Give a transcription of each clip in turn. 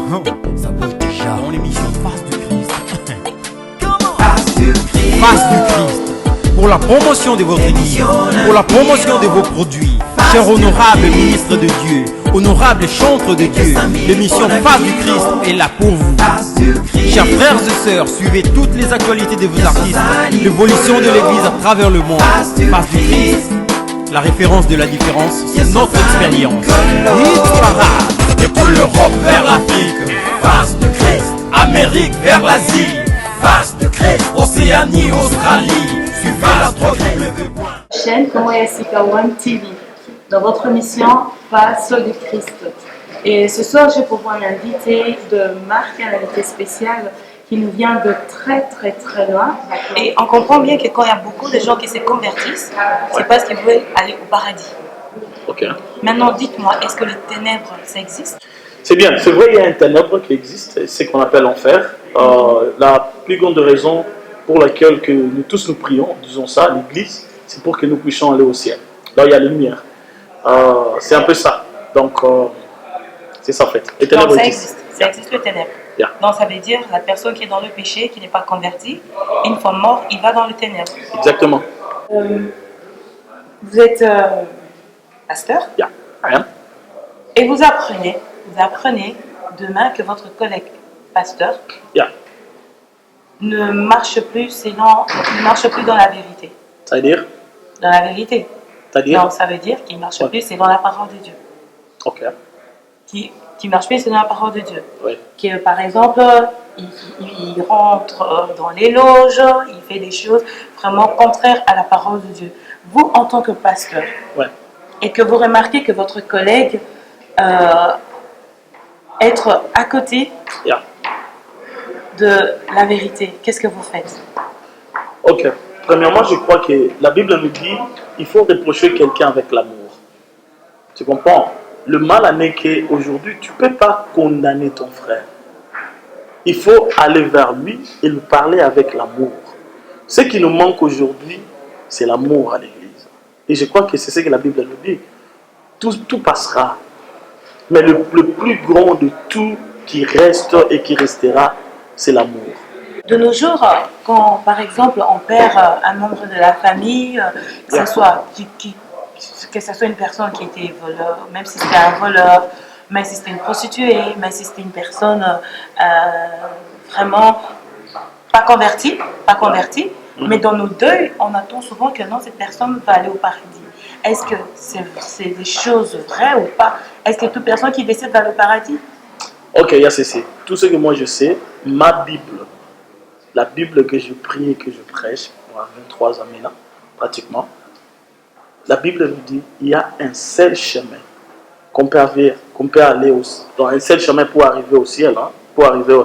Ça bouge déjà. Dans l'émission Face du Christ. Face du Christ. Face du Christ. Pour la promotion de votre église, pour la promotion de vos produits, cher honorable ministre de Dieu, honorable chantre de Dieu, l'émission Face du Christ est là pour vous. Chers frères et sœurs, suivez toutes les actualités de vos artistes, l'évolution de l'église à travers le monde. Face du Christ. La référence de la différence, c'est notre expérience. Hit parade. Et pour l'Europe vers l'Afrique, face de Christ. Amérique vers l'Asie, face de Christ. Océanie, Australie, suivez la www. Chaîne Komoyasika One TV, dans votre émission Face du Christ. Et ce soir, je vais pouvoir l'inviter de Marc, un invité spécial qui nous vient de très loin. Et on comprend bien que quand il y a beaucoup de gens qui se convertissent, c'est parce qu'ils veulent aller au paradis. Ok. Maintenant, dites-moi, est-ce que les ténèbres, ça existe? C'est bien, c'est vrai, il y a un ténèbre qui existe, c'est ce qu'on appelle enfer. La plus grande raison pour laquelle que nous tous nous prions, disons ça, l'Église, c'est pour que nous puissions aller au ciel. Là, il y a la lumière. C'est un peu ça. Donc, c'est ça en fait. Les ténèbres Donc, ça existent. existe. Ça existe le ténèbre. Yeah. Donc, ça veut dire la personne qui est dans le péché, qui n'est pas convertie, une fois mort, il va dans le ténèbre. Exactement. Vous êtes pasteur Yeah. Rien. et vous apprenez demain que votre collègue pasteur Yeah. ne marche plus dans la vérité. Ça veut dire? Dans la vérité. C'est-à-dire? Donc, ça veut dire qu'il ne marche plus, c'est dans la parole de Dieu. Ok. Qui marche plus, c'est dans la parole de Dieu. Oui. Que, par exemple, il rentre dans les loges, il fait des choses vraiment contraires à la parole de Dieu. Vous, en tant que pasteur, Ouais. et que vous remarquez que votre collègue être à côté Yeah. de la vérité, qu'est-ce que vous faites? Ok. Premièrement, je crois que la Bible nous dit il faut reprocher quelqu'un avec l'amour. Tu comprends? Le mal en est qu'aujourd'hui, tu ne peux pas condamner ton frère. Il faut aller vers lui et lui parler avec l'amour. Ce qui nous manque aujourd'hui, c'est l'amour à l'église. Et je crois que c'est ce que la Bible nous dit. Tout passera. Mais le plus grand de tout qui reste et qui restera, c'est l'amour. De nos jours, quand par exemple on perd un membre de la famille, que ce soit une personne qui était voleur, même si c'était un voleur, même si c'était une prostituée, même si c'était une personne vraiment pas convertie, mais dans nos deuils, on attend souvent que non, cette personne va aller au paradis. Est-ce que c'est des choses vraies ou pas? Est-ce que toute personne qui décide d'aller au paradis? Ok, il y a ceci. Tout ce que moi je sais, ma Bible, la Bible que je prie et que je prêche, pour 23 ans maintenant, pratiquement, la Bible nous dit qu'il y a un seul chemin qu'on peut aller un seul chemin pour arriver au ciel, pour arriver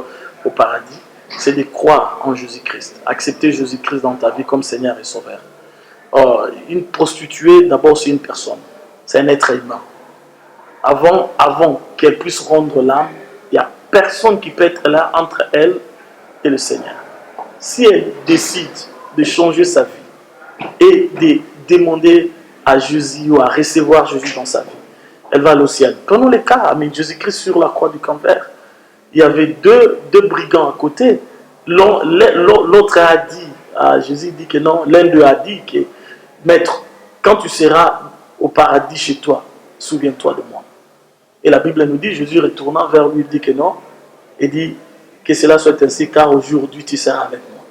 au paradis, c'est de croire en Jésus-Christ, accepter Jésus-Christ dans ta vie comme Seigneur et Sauveur. Une prostituée, d'abord, c'est une personne, c'est un être humain. Avant qu'elle puisse rendre l'âme, il n'y a personne qui peut être là entre elle et le Seigneur. Si elle décide de changer sa vie et de demander à Jésus ou à recevoir Jésus dans sa vie, elle va aller au ciel. Prenons le cas avec Jésus-Christ sur la croix du Calvaire. Il y avait deux brigands à côté. L'autre a dit, Jésus dit que non, l'un d'eux a dit que, Maître, quand tu seras au paradis chez toi, souviens-toi de moi. Et la Bible nous dit, Jésus retournant vers lui dit que non, et dit que cela soit ainsi, car aujourd'hui tu seras avec moi.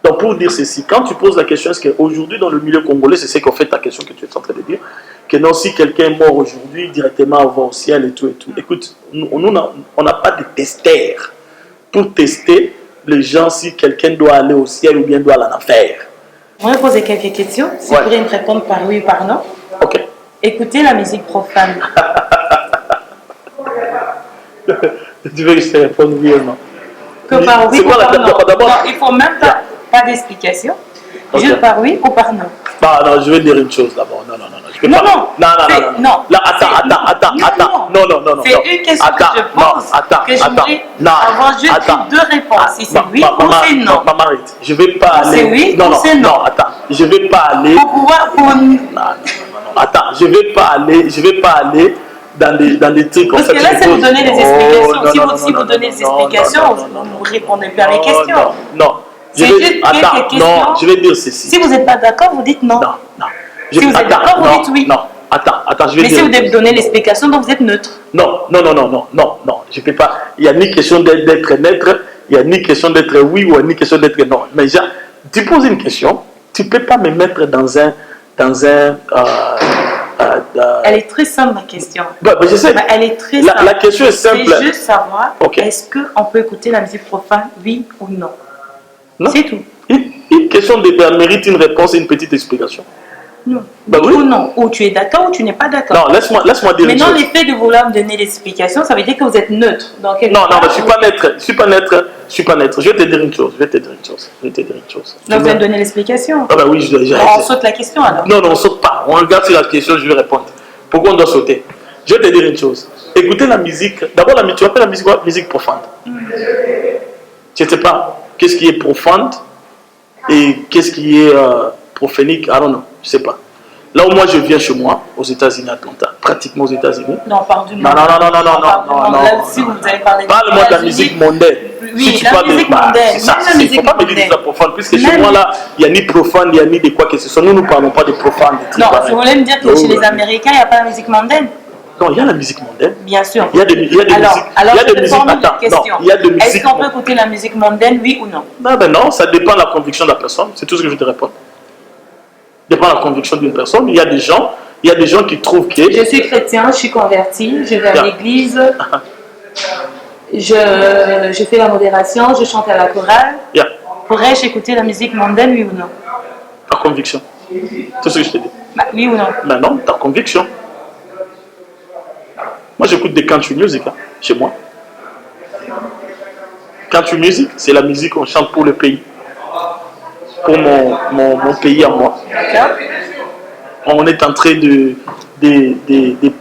Donc pour dire ceci, quand tu poses la question, est-ce qu'aujourd'hui dans le milieu congolais, c'est ce qu'en fait ta question que tu es en train de dire, que non, si quelqu'un est mort aujourd'hui, directement on va au ciel et tout. Écoute, on n'a pas de testeurs pour tester les gens si quelqu'un doit aller au ciel ou bien doit aller en enfer. Je voudrais poser quelques questions, si vous pourriez me répondre par oui ou par non. Ok. Écoutez la musique profane. Tu veux que je te réponde oui ou non? Que par oui ou par non. D'abord, Il ne faut même pas d'explication. Ok. Juste par oui ou par non. Non, je vais dire une chose d'abord. Non. Je peux pas. Non. Là, attends. Non. C'est une question que je pose, que je voudrais avoir juste deux réponses. Si c'est oui ou c'est non. Maman, je vais pas aller. C'est oui ou c'est non. Non, attends. Je vais pas aller. Pour pouvoir... Non. Attends, je vais pas aller dans des trucs. Parce que là, c'est vous donner des explications. Si vous donnez des explications, vous ne répondez plus à mes questions. Non. Je vais dire ceci. Si vous n'êtes pas d'accord, vous dites non. Non. Si vous êtes d'accord, vous dites oui. Non. Attends, je vais dire. Mais si vous devez donner l'explication, donc vous êtes neutre. Non. Je ne peux pas. Il n'y a ni question d'être neutre, il n'y a ni question d'être oui ou ni question d'être non. Mais tu poses une question, tu ne peux pas me mettre dans un elle est très simple, ma question. Je sais. Elle est très simple. La question est simple. Je veux juste savoir, est-ce qu'on peut écouter la musique profane, oui ou non? C'est tout. Une question mérite une réponse et une petite explication. Non. Oui ou non. Ou tu es d'accord ou tu n'es pas d'accord. Non, laisse-moi dire une chose. Maintenant, l'effet de vouloir me donner l'explication, ça veut dire que vous êtes neutre. Non, je ne suis pas neutre. Je suis pas neutre. Je vais te dire une chose. Donc, vous allez me donner l'explication. Ah oui, on saute la question alors. Non, on ne saute pas. On regarde sur la question, je vais répondre. Pourquoi on doit sauter? Je vais te dire une chose. Écoutez la musique. D'abord, tu appelles la musique quoi? Musique profonde. Je ne sais pas qu'est-ce qui est profonde et qu'est-ce qui est prophanique. I don't know. Je ne sais pas. Là où moi je viens chez moi, aux États-Unis, à Atlanta, pratiquement aux États-Unis. Non, parle du monde. Non. Si vous avez parlé parle-moi de la musique mondaine. Oui, si tu la parles musique de mondaine. il ne faut pas me dire de ça profane, puisque chez moi là, il n'y a ni profane, il n'y a ni de quoi que ce soit. Nous ne parlons pas de profane. Non, si vous voulez me dire que chez les Américains, il n'y a pas la musique mondaine. Non, il y a la musique mondaine. Bien sûr. Il y a des musiques. Alors, je te formule une question. Est-ce qu'on peut mondaines. écouter la musique mondaine, oui ou non? Non, ça dépend de la conviction de la personne. C'est tout ce que je te réponds. Ça dépend de la conviction d'une personne. Il y a des gens qui trouvent que... Je suis chrétien, je suis converti, je vais à l'église, je fais la modération, je chante à la chorale. Pourrais-je écouter la musique mondaine, oui ou non? Ta conviction. C'est ce que je te dis. Oui ou non? Non, ta conviction. Moi, j'écoute des country music chez moi. Country music, c'est la musique qu'on chante pour le pays. Pour mon pays à moi. On est en train de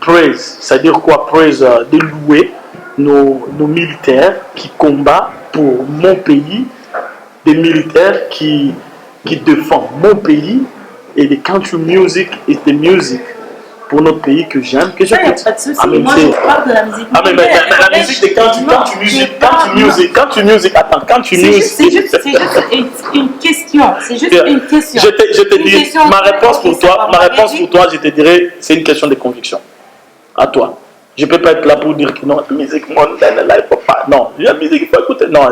praise, c'est-à-dire quoi? Praise, de louer nos militaires qui combattent pour mon pays, des militaires qui défendent mon pays, et des country music et des music pour notre pays que j'aime, que j'écoute. Il n'y a pas de souci. Moi, je parle de la musique. Mais la musique de country music, attends, country music. C'est juste une question. C'est juste une question. Je te dis, ma réponse pour toi, je te dirais, c'est une question de conviction. À toi. Je ne peux pas être là pour dire que non, la musique mondaine, là, il ne faut pas. Non, la musique, il faut écouter. Non,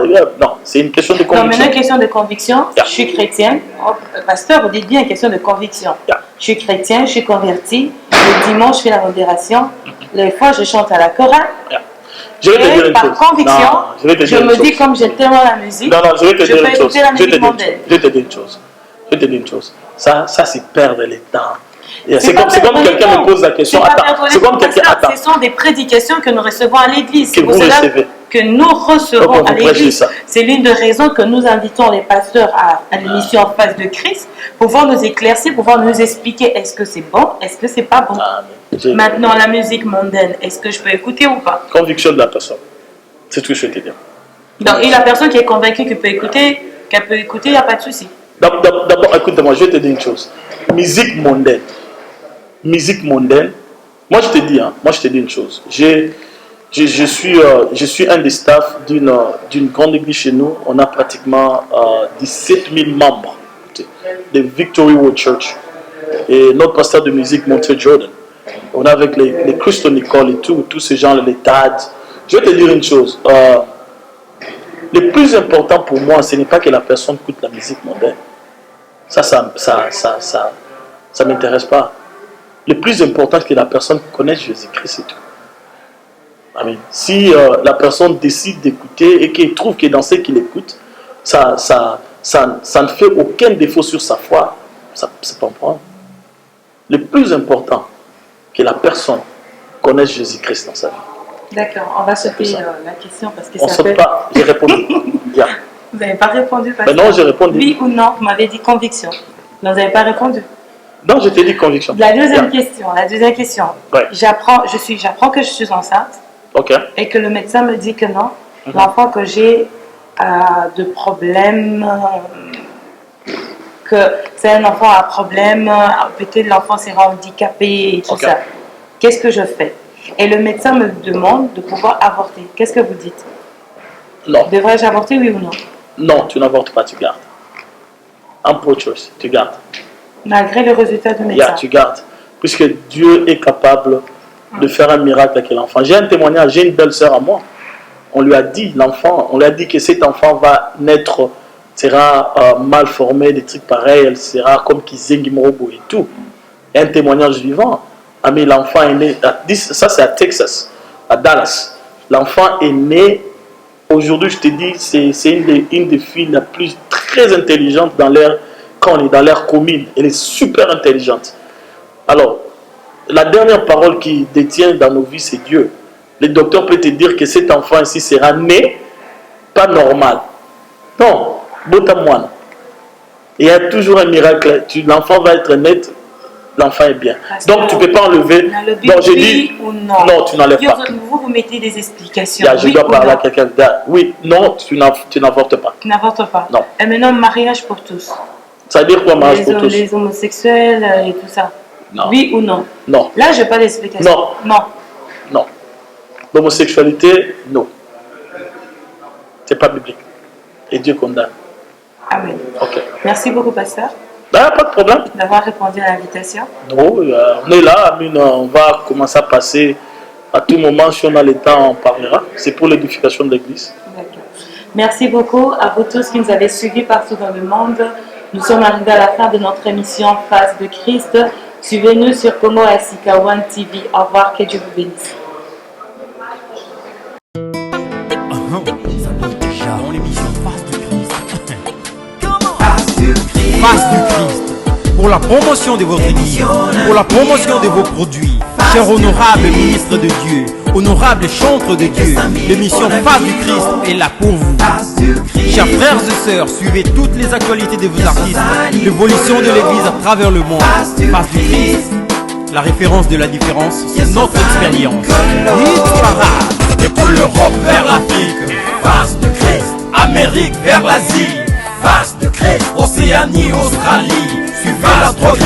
c'est une question de conviction. Non, mais une question de conviction, je suis chrétienne. Oh, pasteur, vous dites bien une question de conviction. Je suis chrétien, je suis converti. Le dimanche, je fais la modération. Les fois, je chante à la chorale. Je vais te dire une par chose. conviction, Non, je me dis, comme j'aime tellement la musique, je vais te dire peux une chose. écouter la musique mondaine. Je vais te dire une chose. Ça c'est perdre le temps. C'est comme quelqu'un me pose la question. C'est comme quelqu'un. Ce sont des prédications que nous recevons à l'église. Que vous recevez. Que nous recevons à l'église. Ça. C'est l'une des raisons que nous invitons les pasteurs à l'émission En face de Christ, pour pouvoir nous éclaircir, pour pouvoir nous expliquer est-ce que c'est bon, est-ce que c'est pas bon. Maintenant, la musique mondaine, est-ce que je peux écouter ou pas? Conviction de la personne. C'est tout ce que je veux te dire. Donc, et la personne qui est convaincue qu'elle peut écouter, il n'y a pas de souci. D'abord, écoute-moi, je vais te dire une chose. Musique mondaine, moi je te dis une chose. Je suis un des staffs d'une grande église chez nous. On a pratiquement 17 000 membres de Victory World Church. Et notre pasteur de musique, Monte Jordan. On a avec les Christo Nicole et tous ces gens, les dads. Je vais te dire une chose. Le plus important pour moi, ce n'est pas que la personne écoute la musique mondaine. Ça m'intéresse pas. Le plus important, c'est que la personne connaisse Jésus-Christ, c'est tout. Amen. Si la personne décide d'écouter et qu'elle trouve que dans ce qu'il écoute, ça ne fait aucun défaut sur sa foi, ça peut en prendre. Le plus important, que la personne connaisse Jésus-Christ dans sa vie. D'accord, on va sauter la question parce que on ça saute pas, j'ai répondu. Yeah. Vous n'avez pas répondu parce non, j'ai répondu. Oui ou non, vous m'avez dit conviction. Vous n'avez pas répondu. Non, je t'ai dit conviction. La deuxième question. Ouais. J'apprends que je suis enceinte. Ok. Et que le médecin me dit que non. L'enfant que j'ai a de problèmes, que c'est un enfant à problème, peut-être l'enfant sera handicapé et tout ça. Qu'est-ce que je fais? et le médecin me demande de pouvoir avorter. Qu'est-ce que vous dites? Non. Devrais-je avorter, oui ou non? Non, tu n'avortes pas, tu gardes. En pro-choice, tu gardes. Malgré le résultat du médecin. Tu gardes. Puisque Dieu est capable de faire un miracle avec l'enfant. J'ai un témoignage, j'ai une belle sœur à moi. On lui a dit, on lui a dit que cet enfant va naître, sera mal formé, des trucs pareils, elle sera comme Kizengi Morobo et tout. Et un témoignage vivant. Ah, mais l'enfant est né, ça c'est à Texas, à Dallas. L'enfant est né, aujourd'hui je te dis, c'est une des filles la plus très intelligente dans l'air, quand on est dans l'air commune. Elle est super intelligente. Alors, la dernière parole qui détient dans nos vies, c'est Dieu. Le docteur peut te dire que cet enfant ici sera né, pas normal. Non, botamoine. Il y a toujours un miracle. L'enfant va être net, l'enfant est bien. Donc tu ne peux pas enlever. Donc je dis ou non. Non, tu n'enlèves pas. Vous mettez des explications. Je dois parler à quelqu'un. Oui, non, tu n'avortes pas. Tu n'avortes pas. Non. Et maintenant, mariage pour tous. Ça veut dire quoi, mariage pour tous? Les homosexuels et tout ça. Non. Oui ou non? Non. Là, je n'ai pas d'explication. Non. Non. Non. L'homosexualité, non. Ce n'est pas biblique. Et Dieu condamne. Amen. Ok. Merci beaucoup, pasteur. Pas de problème. D'avoir répondu à l'invitation. Non, on est là, Amine, on va commencer à passer à tout moment, si on a le temps, on parlera. C'est pour l'édification de l'Église. Merci beaucoup à vous tous qui nous avez suivis partout dans le monde. Nous sommes arrivés à la fin de notre émission Face de Christ. Suivez-nous sur Congo Asika One TV. Au revoir, que Dieu vous bénisse. Dans l'émission Face du Christ. Face du Christ. Face du Christ. Pour la promotion de votre Église, pour la promotion de vos produits, cher honorable ministre de Dieu, honorable chantre de Dieu, l'émission Face du Christ est là pour vous. Chers frères et sœurs, suivez toutes les actualités de vos artistes, l'évolution de l'Église à travers le monde. Face du Christ, la référence de la différence, c'est notre expérience. Hit parade. Et pour l'Europe vers l'Afrique, face de Christ. Amérique vers l'Asie, face de Christ. Océanie, Australie, suivez la drogue.